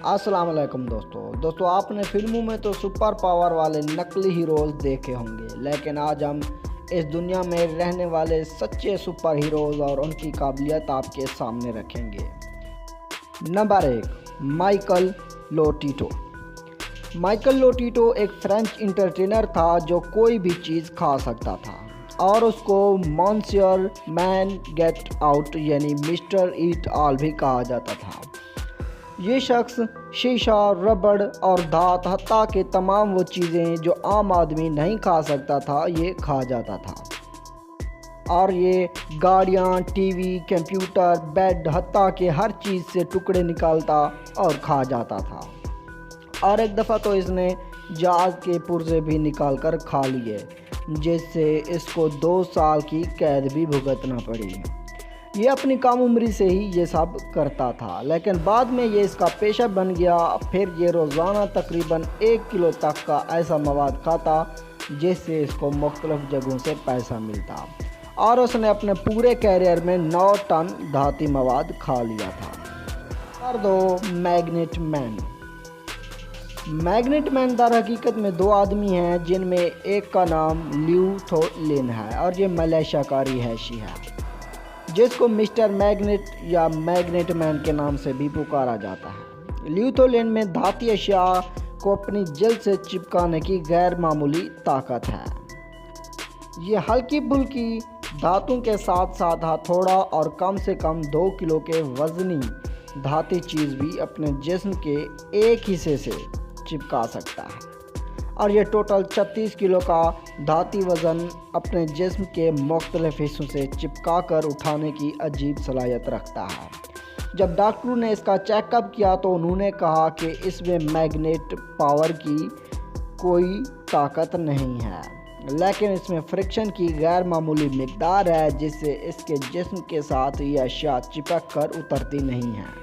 السلام علیکم دوستو آپ نے فلموں میں تو سپر پاور والے نقلی ہیروز دیکھے ہوں گے، لیکن آج ہم اس دنیا میں رہنے والے سچے سپر ہیروز اور ان کی قابلیت آپ کے سامنے رکھیں گے۔ Number 1، Michael Lotito. Michael Lotito ایک فرینچ انٹرٹینر تھا جو کوئی بھی چیز کھا سکتا تھا اور اس کو مونسیور مین گیٹ آؤٹ یعنی مسٹر ایٹ آل بھی کہا جاتا تھا۔ یہ شخص شیشہ، ربڑ اور دھات حتیٰ کہ تمام وہ چیزیں جو عام آدمی نہیں کھا سکتا تھا یہ کھا جاتا تھا، اور یہ گاڑیاں، ٹی وی، کمپیوٹر، بیڈ حتیٰ کہ ہر چیز سے ٹکڑے نکالتا اور کھا جاتا تھا۔ اور ایک دفعہ تو اس نے جہاز کے پرزے بھی نکال کر کھا لیے، جس سے اس کو 2 سال کی قید بھی بھگتنا پڑی۔ یہ اپنی کم عمری سے ہی یہ سب کرتا تھا، لیکن بعد میں یہ اس کا پیشہ بن گیا۔ پھر یہ روزانہ تقریباً 1 کلو تک کا ایسا مواد کھاتا جس سے اس کو مختلف جگہوں سے پیسہ ملتا، اور اس نے اپنے پورے کیریئر میں 9 ٹن دھاتی مواد کھا لیا تھا۔ نمبر 2، میگنیٹ مین۔ میگنیٹ مین در حقیقت میں 2 آدمی ہیں، جن میں ایک کا نام لیو تھو لن ہے اور یہ ملیشیا کا رہائشی ہے، جس کو مسٹر میگنیٹ یا میگنیٹ مین کے نام سے بھی پکارا جاتا ہے۔ لیو تھو لن میں دھاتی اشیاء کو اپنی جلد سے چپکانے کی غیر معمولی طاقت ہے۔ یہ ہلکی پھلکی دھاتوں کے ساتھ ساتھ ہتھوڑا اور کم سے کم 2 کلو کے وزنی دھاتی چیز بھی اپنے جسم کے ایک حصے سے چپکا سکتا ہے، اور یہ ٹوٹل 36 کلو کا دھاتی وزن اپنے جسم کے مختلف حصوں سے چپکا کر اٹھانے کی عجیب صلاحیت رکھتا ہے۔ جب ڈاکٹروں نے اس کا چیک اپ کیا تو انہوں نے کہا کہ اس میں میگنیٹ پاور کی کوئی طاقت نہیں ہے، لیکن اس میں فرکشن کی غیر معمولی مقدار ہے جس سے اس کے جسم کے ساتھ یہ اشیاء چپک کر اترتی نہیں ہیں۔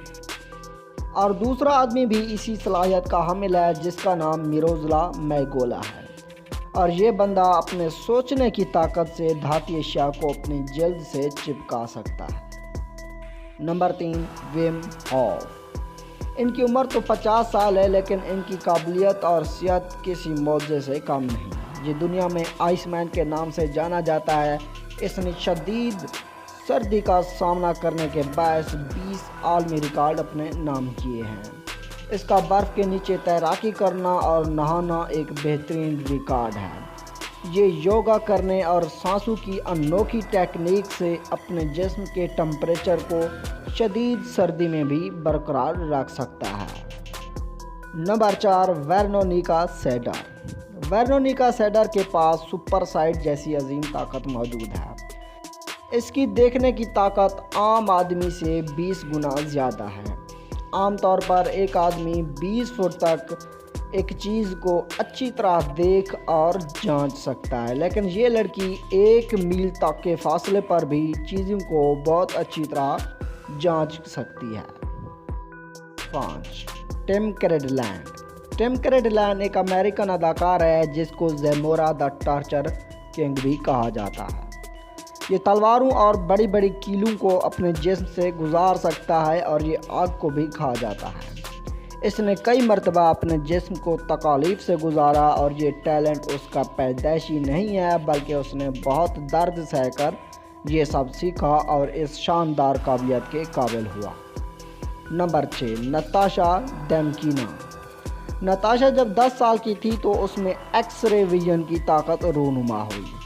اور دوسرا آدمی بھی اسی صلاحیت کا حامل ہے جس کا نام میروزلا میگولا ہے، اور یہ بندہ اپنے سوچنے کی طاقت سے دھاتی اشیاء کو اپنی جلد سے چپکا سکتا ہے۔ نمبر 3، ویم ہوف۔ ان کی عمر تو 50 سال ہے، لیکن ان کی قابلیت اور صحت کسی معجزے سے کم نہیں۔ یہ دنیا میں آئس مین کے نام سے جانا جاتا ہے۔ اس نے شدید سردی کا سامنا کرنے کے باعث 20 عالمی ریکارڈ اپنے نام کیے ہیں۔ اس کا برف کے نیچے تیراکی کرنا اور نہانا ایک بہترین ریکارڈ ہے۔ یہ یوگا کرنے اور سانسوں کی انوکھی ٹیکنیک سے اپنے جسم کے ٹمپریچر کو شدید سردی میں بھی برقرار رکھ سکتا ہے۔ Number 4، Veronica cedar. Veronica cedar کے پاس سپر سائٹ جیسی عظیم طاقت موجود ہے۔ اس کی دیکھنے کی طاقت عام آدمی سے 20 گنا زیادہ ہے۔ عام طور پر ایک آدمی 20 فٹ تک ایک چیز کو اچھی طرح دیکھ اور جانچ سکتا ہے، لیکن یہ لڑکی 1 میل تک کے فاصلے پر بھی چیزوں کو بہت اچھی طرح جانچ سکتی ہے۔ 5، ٹم کریڈلینڈ۔ ٹم کریڈلینڈ ایک امریکن اداکار ہے جس کو زیمورا دا ٹارچر کنگ بھی کہا جاتا ہے۔ یہ تلواروں اور بڑی بڑی کیلوں کو اپنے جسم سے گزار سکتا ہے، اور یہ آگ کو بھی کھا جاتا ہے۔ اس نے کئی مرتبہ اپنے جسم کو تکالیف سے گزارا، اور یہ ٹیلنٹ اس کا پیدائشی نہیں ہے بلکہ اس نے بہت درد سہ کر یہ سب سیکھا اور اس شاندار قابلیت کے قابل ہوا۔ نمبر 6، نتاشا ڈیمکینا۔ نتاشا جب 10 سال کی تھی تو اس میں ایکس رے ویژن کی طاقت رونما ہوئی۔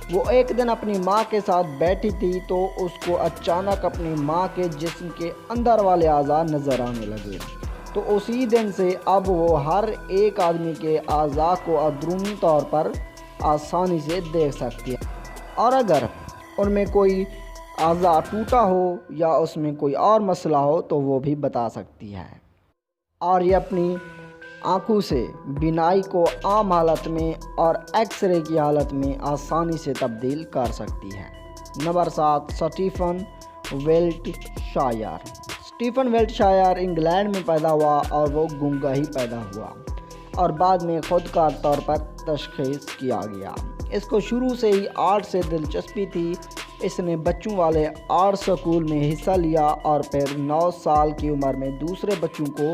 وہ ایک دن اپنی ماں کے ساتھ بیٹھی تھی تو اس کو اچانک اپنی ماں کے جسم کے اندر والے اعضاء نظر آنے لگے، تو اسی دن سے اب وہ ہر ایک آدمی کے اعضاء کو اندرونی طور پر آسانی سے دیکھ سکتی ہے، اور اگر ان میں کوئی اعضاء ٹوٹا ہو یا اس میں کوئی اور مسئلہ ہو تو وہ بھی بتا سکتی ہے، اور یہ اپنی آنکھوں سے بینائی کو عام حالت میں اور ایکس رے کی حالت میں آسانی سے تبدیل کر سکتی ہے۔ Number 7، Stephen wallet shire. Stephen wallet shire England میں پیدا ہوا اور وہ گونگا ہی پیدا ہوا، اور بعد میں خودکار طور پر تشخیص کیا گیا۔ اس کو شروع سے ہی آرٹ سے دلچسپی تھی۔ اس نے بچوں والے آرٹ سکول میں حصہ لیا اور پھر 9 سال کی عمر میں دوسرے بچوں کو